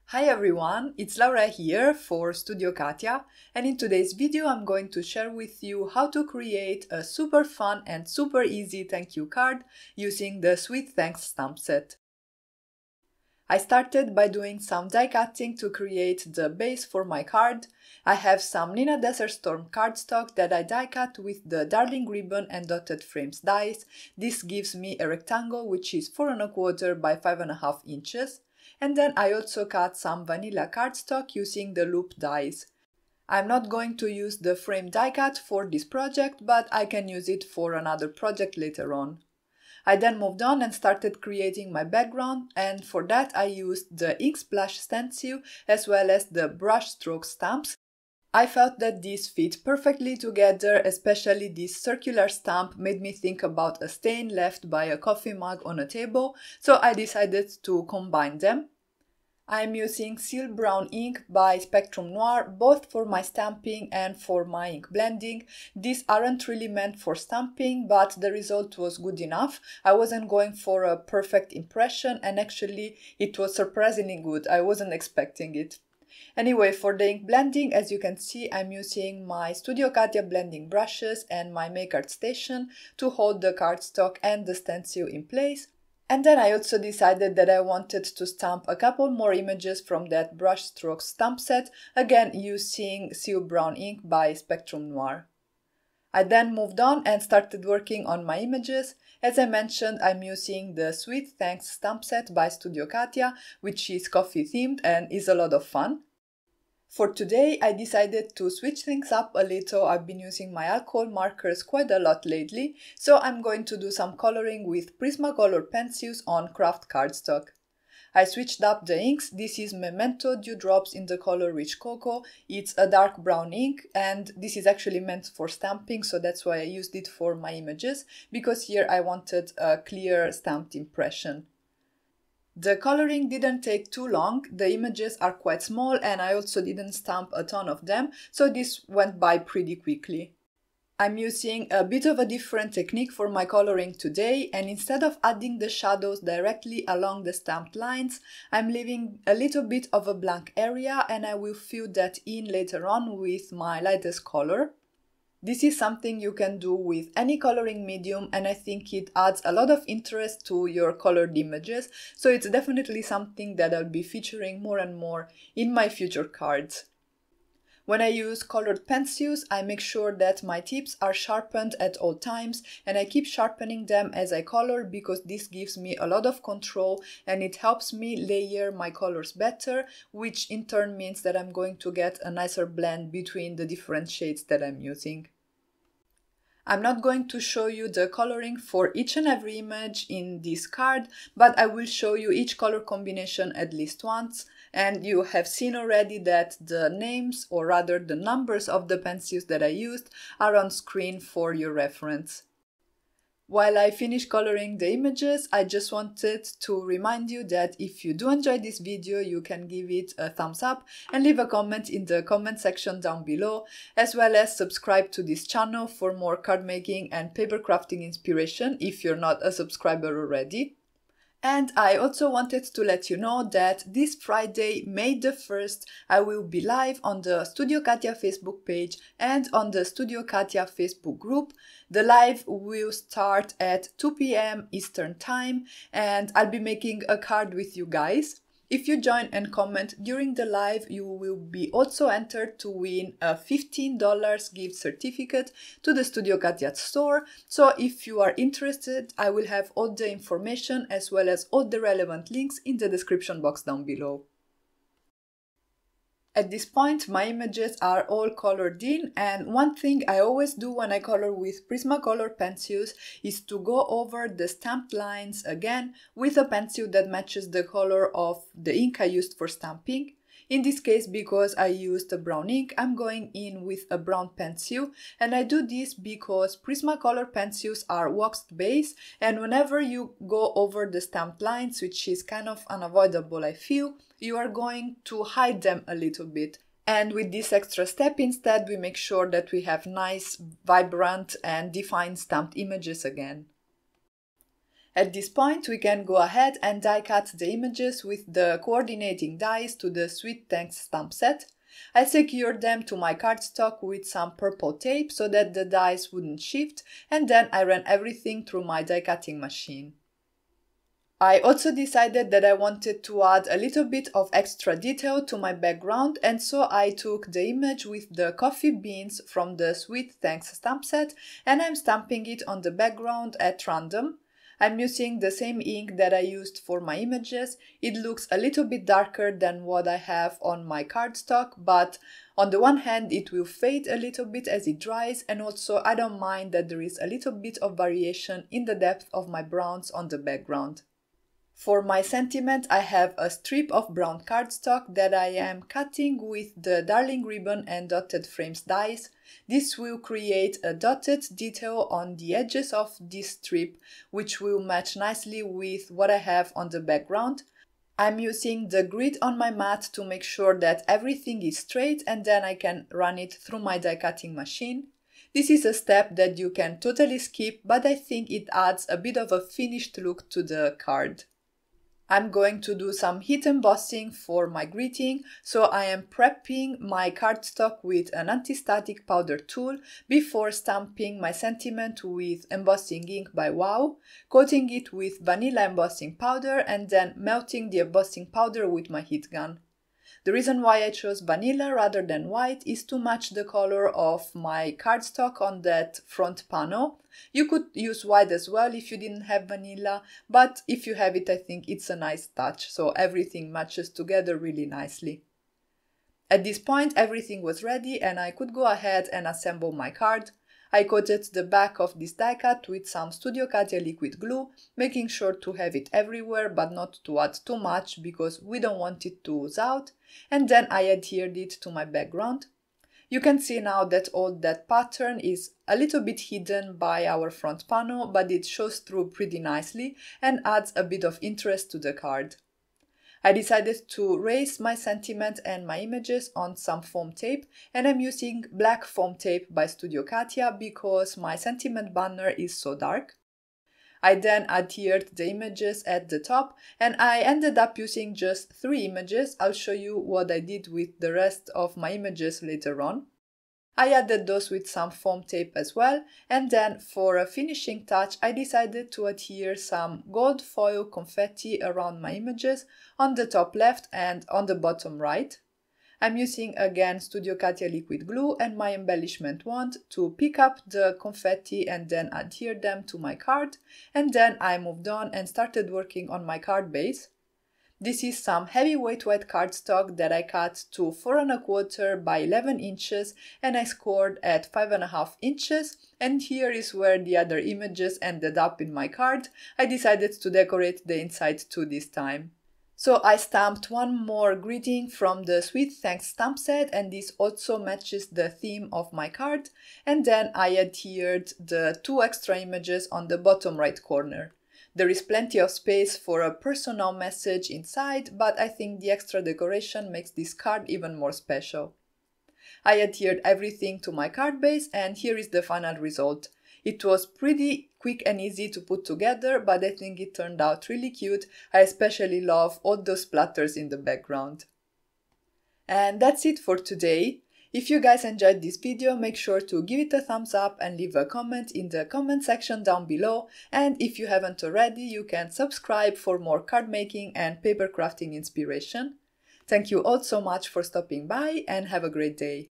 Hi everyone, it's Laura here for Studio Katia, and in today's video I'm going to share with you how to create a super fun and super easy thank you card using the Sweet Thanks stamp set. I started by doing some die cutting to create the base for my card. I have some Nina Desert Storm cardstock that I die cut with the Darling Ribbon and Dotted Frames dies. This gives me a rectangle which is 4 1/4 by 5.5 inches. And then I also cut some vanilla cardstock using the loop dies. I'm not going to use the frame die cut for this project, but I can use it for another project later on. I then moved on and started creating my background, and for that I used the ink splash stencil as well as the brush stroke stamps. I felt that these fit perfectly together, especially this circular stamp made me think about a stain left by a coffee mug on a table, so I decided to combine them. I'm using Seal Brown ink by Spectrum Noir, both for my stamping and for my ink blending. These aren't really meant for stamping, but the result was good enough. I wasn't going for a perfect impression, and actually it was surprisingly good. I wasn't expecting it. Anyway, for the ink blending, as you can see, I'm using my Studio Katia blending brushes and my Make Art Station to hold the cardstock and the stencil in place. And then I also decided that I wanted to stamp a couple more images from that brushstroke stamp set, again using Seal Brown ink by Spectrum Noir. I then moved on and started working on my images. As I mentioned, I'm using the Sweet Thanks stamp set by Studio Katia, which is coffee themed and is a lot of fun. For today, I decided to switch things up a little. I've been using my alcohol markers quite a lot lately, so I'm going to do some coloring with Prismacolor pencils on craft cardstock. I switched up the inks. This is Memento Dewdrops in the color Rich Cocoa. It's a dark brown ink, and this is actually meant for stamping, so that's why I used it for my images, because here I wanted a clear stamped impression. The coloring didn't take too long, the images are quite small and I also didn't stamp a ton of them, so this went by pretty quickly. I'm using a bit of a different technique for my coloring today, and instead of adding the shadows directly along the stamped lines, I'm leaving a little bit of a blank area and I will fill that in later on with my lightest color. This is something you can do with any coloring medium, and I think it adds a lot of interest to your colored images, so it's definitely something that I'll be featuring more and more in my future cards. When I use colored pencils, I make sure that my tips are sharpened at all times, and I keep sharpening them as I color because this gives me a lot of control and it helps me layer my colors better, which in turn means that I'm going to get a nicer blend between the different shades that I'm using. I'm not going to show you the coloring for each and every image in this card, but I will show you each color combination at least once, and you have seen already that the names, or rather the numbers of the pencils that I used, are on screen for your reference. While I finish coloring the images, I just wanted to remind you that if you do enjoy this video, you can give it a thumbs up and leave a comment in the comment section down below, as well as subscribe to this channel for more card making and paper crafting inspiration if you're not a subscriber already. And I also wanted to let you know that this Friday, May the 1st, I will be live on the Studio Katia Facebook page and on the Studio Katia Facebook group. The live will start at 2 p.m. Eastern Time, and I'll be making a card with you guys. If you join and comment during the live, you will be also entered to win a $15 gift certificate to the Studio Katia store. So if you are interested, I will have all the information as well as all the relevant links in the description box down below. At this point, my images are all colored in, and one thing I always do when I color with Prismacolor pencils is to go over the stamped lines again with a pencil that matches the color of the ink I used for stamping. In this case, because I used a brown ink, I'm going in with a brown pencil, and I do this because Prismacolor pencils are waxed base, and whenever you go over the stamped lines, which is kind of unavoidable I feel, you are going to hide them a little bit. And with this extra step instead, we make sure that we have nice, vibrant and defined stamped images again. At this point, we can go ahead and die cut the images with the coordinating dies to the Sweet Thanks stamp set. I secured them to my cardstock with some purple tape so that the dies wouldn't shift, and then I ran everything through my die cutting machine. I also decided that I wanted to add a little bit of extra detail to my background, and so I took the image with the coffee beans from the Sweet Thanks stamp set and I'm stamping it on the background at random. I'm using the same ink that I used for my images. It looks a little bit darker than what I have on my cardstock, but on the one hand it will fade a little bit as it dries, and also I don't mind that there is a little bit of variation in the depth of my browns on the background. For my sentiment, I have a strip of brown cardstock that I am cutting with the Darling Ribbon and Dotted Frames dies. This will create a dotted detail on the edges of this strip, which will match nicely with what I have on the background. I'm using the grid on my mat to make sure that everything is straight, and then I can run it through my die cutting machine. This is a step that you can totally skip, but I think it adds a bit of a finished look to the card. I'm going to do some heat embossing for my greeting, so I am prepping my cardstock with an anti-static powder tool before stamping my sentiment with embossing ink by Wow, coating it with vanilla embossing powder and then melting the embossing powder with my heat gun. The reason why I chose vanilla rather than white is to match the color of my cardstock on that front panel. You could use white as well if you didn't have vanilla, but if you have it, I think it's a nice touch, so everything matches together really nicely. At this point, everything was ready and I could go ahead and assemble my card. I coated the back of this die cut with some Studio Katia liquid glue, making sure to have it everywhere but not to add too much because we don't want it to ooze out, and then I adhered it to my background. You can see now that all that pattern is a little bit hidden by our front panel, but it shows through pretty nicely and adds a bit of interest to the card. I decided to raise my sentiment and my images on some foam tape, and I'm using black foam tape by Studio Katia because my sentiment banner is so dark. I then adhered the images at the top, and I ended up using just 3 images. I'll show you what I did with the rest of my images later on. I added those with some foam tape as well, and then for a finishing touch I decided to adhere some gold foil confetti around my images on the top left and on the bottom right. I'm using again Studio Katia liquid glue and my embellishment wand to pick up the confetti and then adhere them to my card, and then I moved on and started working on my card base. This is some heavyweight white cardstock that I cut to 4 1/4 by 11 inches and I scored at 5.5 inches, and here is where the other images ended up in my card. I decided to decorate the inside too this time. So I stamped one more greeting from the Sweet Thanks stamp set, and this also matches the theme of my card, and then I adhered the 2 extra images on the bottom right corner. There is plenty of space for a personal message inside, but I think the extra decoration makes this card even more special. I adhered everything to my card base, and here is the final result. It was pretty quick and easy to put together, but I think it turned out really cute. I especially love all those splatters in the background. And that's it for today. If you guys enjoyed this video, make sure to give it a thumbs up and leave a comment in the comment section down below. And if you haven't already, you can subscribe for more card making and paper crafting inspiration. Thank you all so much for stopping by and have a great day.